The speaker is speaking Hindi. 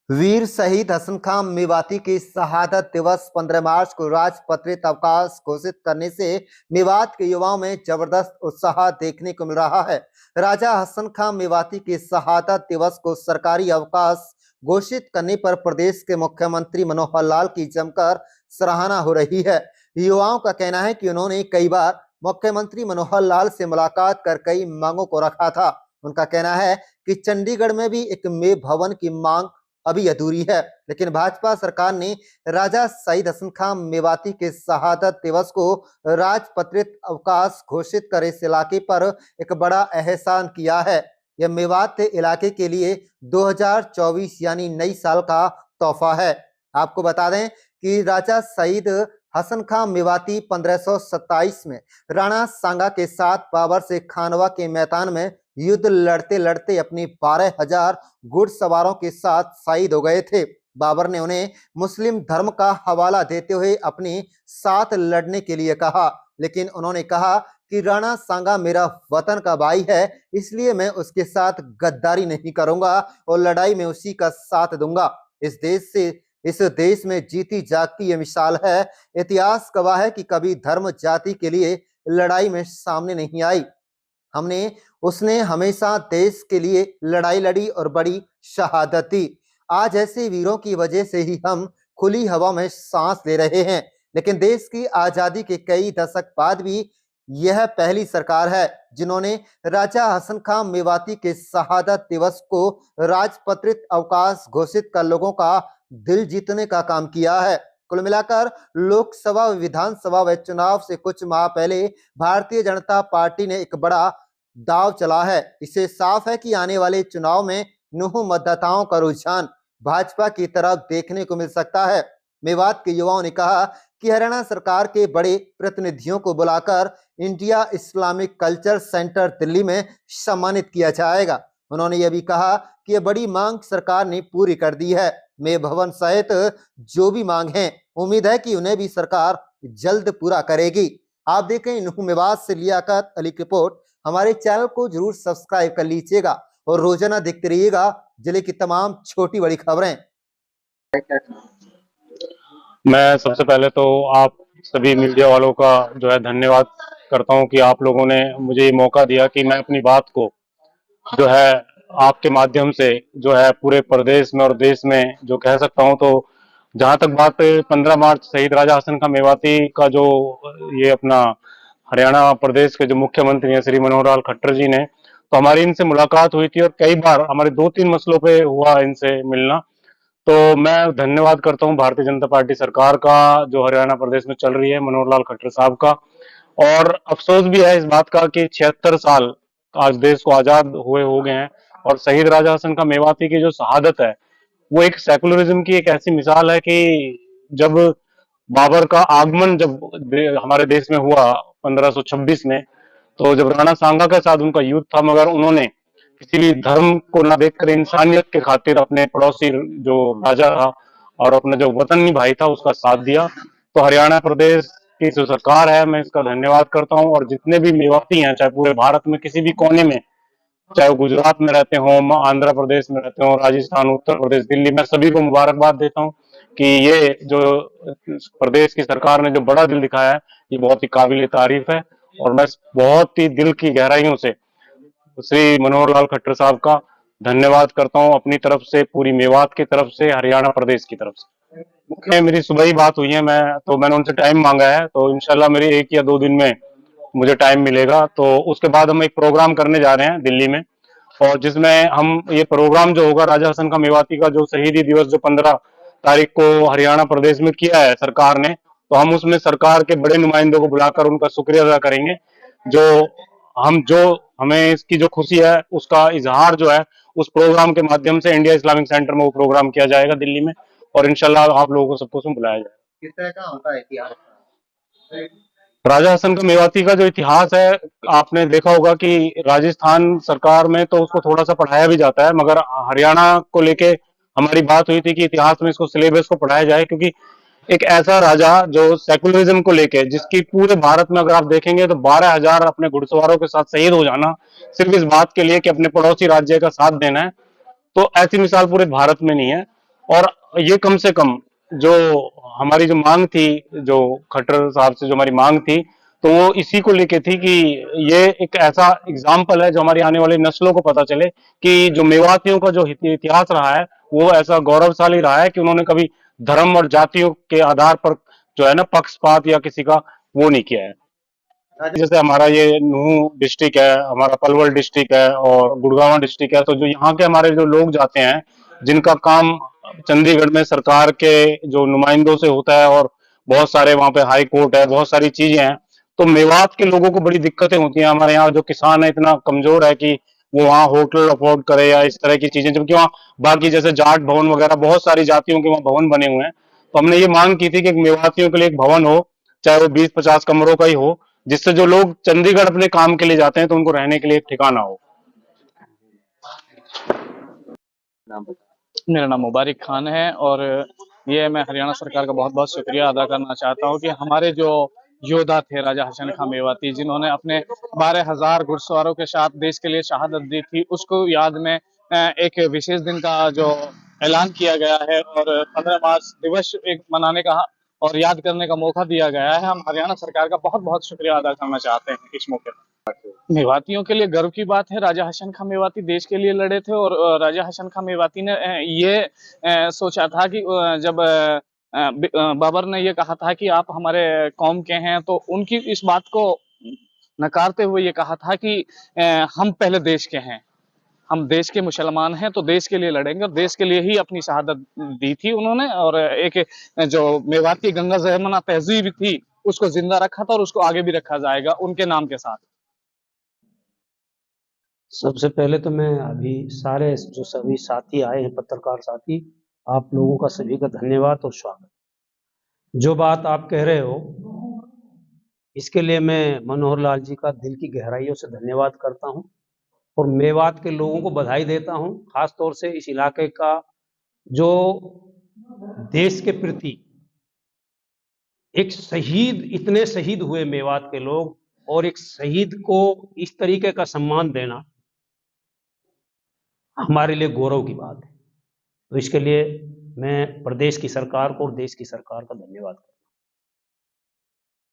वीर शहीद हसन खां मेवाती की शहादत दिवस 15 मार्च को राजपत्रित अवकाश घोषित करने से मेवात के युवाओं में जबरदस्त उत्साह देखने को मिल रहा है। राजा हसन खां मेवाती की शहादत दिवस को सरकारी अवकाश घोषित करने पर प्रदेश के मुख्यमंत्री मनोहर लाल की जमकर सराहना हो रही है। युवाओं का कहना है कि उन्होंने कई बार मुख्यमंत्री मनोहर लाल से मुलाकात कर कई मांगों को रखा था। उनका कहना है कि चंडीगढ़ में भी एक मे भवन की मांग अभी अधूरी है, लेकिन भाजपा सरकार ने राजा शहीद हसन खां मेवाती के शहादत दिवस को राजपत्रित अवकाश घोषित कर इस इलाके पर एक बड़ा एहसान किया है। यह मेवात इलाके के लिए 2024 यानी नई साल का तोहफा है। आपको बता दें कि राजा शहीद हसन खां मेवाती 1527 में राणा सांगा के साथ बाबर से खानवा के मैदान में युद्ध लड़ते लड़ते अपनी 12,000 घुड़सवारों के साथ शहीद हो गए थे। बाबर ने उन्हें मुस्लिम धर्म का हवाला देते हुए अपने साथ लड़ने के लिए कहा, लेकिन उन्होंने कहा कि राणा सांगा मेरा वतन का भाई है, इसलिए मैं उसके साथ गद्दारी नहीं करूंगा और लड़ाई में उसी का साथ दूंगा। इस देश में जीती जागती ये मिसाल है। इतिहास गवाह है कि कभी धर्म जाति के लिए लड़ाई में सामने नहीं आई। उसने हमेशा देश के लिए लड़ाई लड़ी और बड़ी शहादत दी। आज ऐसे वीरों की वजह से ही हम खुली हवा में सांस ले रहे हैं। लेकिन देश की आजादी के कई दशक बाद भी यह पहली सरकार है जिन्होंने राजा हसन खां मेवाती के शहादत दिवस को राजपत्रित अवकाश घोषित कर लोगों का दिल जीतने का काम किया है। कुल मिलाकर लोकसभा विधानसभा व चुनाव से कुछ माह पहले भारतीय जनता पार्टी ने एक बड़ा दाव चला है। इससे साफ है कि आने वाले चुनाव में नूह मतदाताओं का रुझान भाजपा की तरफ देखने को मिल सकता है। मेवात के युवाओं ने कहा कि हरियाणा सरकार के बड़े प्रतिनिधियों को बुलाकर India Islamic culture centre Delhi में सम्मानित किया जाएगा। उन्होंने यह भी कहा कि यह बड़ी मांग सरकार ने पूरी कर दी है। मे भवन सहित जो भी मांग है, उम्मीद है कि उन्हें भी सरकार जल्द पूरा करेगी। आप देखें नूह मेवात से लियाकत अली की रिपोर्ट। हमारे चैनल को जरूर सब्सक्राइब कर लीजिएगा और रोजाना देखते रहिएगा जिले की तमाम छोटी बड़ी खबरें। मैं सबसे पहले तो आप सभी मीडिया वालों का जो है धन्यवाद करता हूं कि आप लोगों ने मुझे ये मौका दिया कि मैं अपनी बात को जो है आपके माध्यम से जो है पूरे प्रदेश में और देश में जो कह सकता हूं। तो जहां तक बात 15 मार्च शहीद राजा हसन खां मेवाती का जो ये अपना हरियाणा प्रदेश के जो मुख्यमंत्री हैं श्री मनोहर लाल खट्टर जी ने, तो हमारी इनसे मुलाकात हुई थी और कई बार हमारे 2-3 मसलों पे हुआ इनसे मिलना। तो मैं धन्यवाद करता हूं भारतीय जनता पार्टी सरकार का जो हरियाणा प्रदेश में चल रही है, मनोहर लाल खट्टर साहब का। और अफसोस भी है इस बात का कि 76 साल आज देश को आजाद हुए हो गए हैं और शहीद राजा हसन खां मेवाती की जो शहादत है वो एक सेकुलरिज्म की एक ऐसी मिसाल है कि जब बाबर का आगमन जब हमारे देश में हुआ 1526 में, तो जब राणा सांगा के साथ उनका युद्ध था, मगर उन्होंने किसी भी धर्म को ना देखकर इंसानियत के खातिर अपने पड़ोसी जो राजा था और अपना जो वतनी भाई था उसका साथ दिया। तो हरियाणा प्रदेश की जो सरकार है मैं इसका धन्यवाद करता हूं और जितने भी मेवाती हैं चाहे पूरे भारत में किसी भी कोने में, चाहे वो गुजरात में रहते हो, आंध्र प्रदेश में रहते हो, राजस्थान, उत्तर प्रदेश, दिल्ली, मैं सभी को मुबारकबाद देता हूं कि ये जो प्रदेश की सरकार ने जो बड़ा दिल दिखाया है ये बहुत ही काबिल तारीफ है। और मैं बहुत ही दिल की गहराइयों से श्री मनोहर लाल खट्टर साहब का धन्यवाद करता हूं अपनी तरफ से, पूरी मेवात की तरफ से, हरियाणा प्रदेश की तरफ से। मुख्य मेरी सुबह ही बात हुई है, मैंने उनसे टाइम मांगा है, तो इंशाल्लाह मेरी 1 या 2 दिन में मुझे टाइम मिलेगा। तो उसके बाद हम एक प्रोग्राम करने जा रहे हैं दिल्ली में, और जिसमें हम ये प्रोग्राम जो होगा राजा हसन खां मेवाती का जो शहीदी दिवस जो 15 तारीख को हरियाणा प्रदेश में किया है सरकार ने, तो हम उसमें सरकार के बड़े नुमाइंदों को बुलाकर उनका शुक्रिया अदा करेंगे। जो हमें इसकी जो खुशी है उसका इजहार जो है उस प्रोग्राम के माध्यम से इंडिया इस्लामिक सेंटर में वो प्रोग्राम किया जाएगा दिल्ली में, और इंशाल्लाह आप लोगों को सबको उसमें बुलाया जाएगा। किस तरह का होता है इतिहास? राजा हसन खां मेवाती का जो इतिहास है आपने देखा होगा कि राजस्थान सरकार में तो उसको थोड़ा सा पढ़ाया भी जाता है, मगर हरियाणा को लेके हमारी बात हुई थी कि इतिहास में इसको सिलेबस को पढ़ाया जाए, क्योंकि एक ऐसा राजा जो सेकुलरिज्म को लेके, जिसकी पूरे भारत में अगर आप देखेंगे तो 12,000 अपने घुड़सवारों के साथ शहीद हो जाना सिर्फ इस बात के लिए कि अपने पड़ोसी राज्य का साथ देना है, तो ऐसी मिसाल पूरे भारत में नहीं है। और ये कम से कम जो हमारी जो मांग थी, जो खट्टर साहब से जो हमारी मांग थी, तो वो इसी को लेके थी कि ये एक ऐसा एग्जाम्पल है जो हमारी आने वाली नस्लों को पता चले कि जो मेवातियों का जो इतिहास रहा है वो ऐसा गौरवशाली रहा है कि उन्होंने कभी धर्म और जातियों के आधार पर जो है ना पक्षपात या किसी का वो नहीं किया है। जैसे हमारा ये नूह डिस्ट्रिक्ट है, हमारा पलवल डिस्ट्रिक्ट है और गुड़गांव डिस्ट्रिक्ट है, तो जो यहाँ के हमारे जो लोग जाते हैं जिनका काम चंडीगढ़ में सरकार के जो नुमाइंदों से होता है और बहुत सारे वहां पे हाई कोर्ट है, बहुत सारी चीजें हैं, तो मेवात के लोगों को बड़ी दिक्कतें होती हैं। हमारे यहाँ जो किसान है इतना कमजोर है कि वो वहाँ होटल अफोर्ड करे या इस तरह की चीजें, जबकि वहाँ बाकी जैसे जाट भवन वगैरह बहुत सारी जातियों के वहाँ भवन बने हुए हैं। तो हमने ये मांग की थी कि मेवातियों के लिए एक भवन हो, चाहे वो 20-50 कमरों का ही हो, जिससे जो लोग चंडीगढ़ अपने काम के लिए जाते हैं तो उनको रहने के लिए एक ठिकाना हो। मेरा नाम मुबारिक खान है और ये मैं हरियाणा सरकार का बहुत बहुत शुक्रिया अदा करना चाहता हूँ कि हमारे जो योद्धा थे राजा हसन खां मेवाती, जिन्होंने अपने 12,000 घुड़सवारों के साथ देश के लिए शहादत दी थी, उसको याद में एक विशेष दिन का जो ऐलान किया गया है और 15 मार्च दिवस एक मनाने का और याद करने का मौका दिया गया है। हम हरियाणा सरकार का बहुत बहुत शुक्रिया अदा करना चाहते हैं इस मौके पर। मेवातियों के लिए गर्व की बात है, राजा हसन खां मेवाती देश के लिए लड़े थे और राजा हसन खां मेवाती ने ये सोचा था कि जब बाबर ने ये कहा था कि आप हमारे कौम के हैं, तो उनकी इस बात को नकारते हुए ये कहा था कि हम पहले देश के हैं, हम देश के मुसलमान हैं, तो देश के लिए लड़ेंगे और देश के लिए ही अपनी शहादत दी थी उन्होंने। और एक जो मेवात की गंगा जमुना तहजीब थी उसको जिंदा रखा था और उसको आगे भी रखा जाएगा उनके नाम के साथ। सबसे पहले तो मैं अभी सारे जो सभी साथी आए हैं, पत्रकार साथी, आप लोगों का सभी का धन्यवाद और स्वागत। जो बात आप कह रहे हो इसके लिए मैं मनोहर लाल जी का दिल की गहराइयों से धन्यवाद करता हूं और मेवात के लोगों को बधाई देता हूं, खास तौर से इस इलाके का जो देश के प्रति एक शहीद, इतने शहीद हुए मेवात के लोग, और एक शहीद को इस तरीके का सम्मान देना हमारे लिए गौरव की बात है। तो इसके लिए मैं प्रदेश की सरकार को और देश की सरकार का धन्यवाद करता हूं।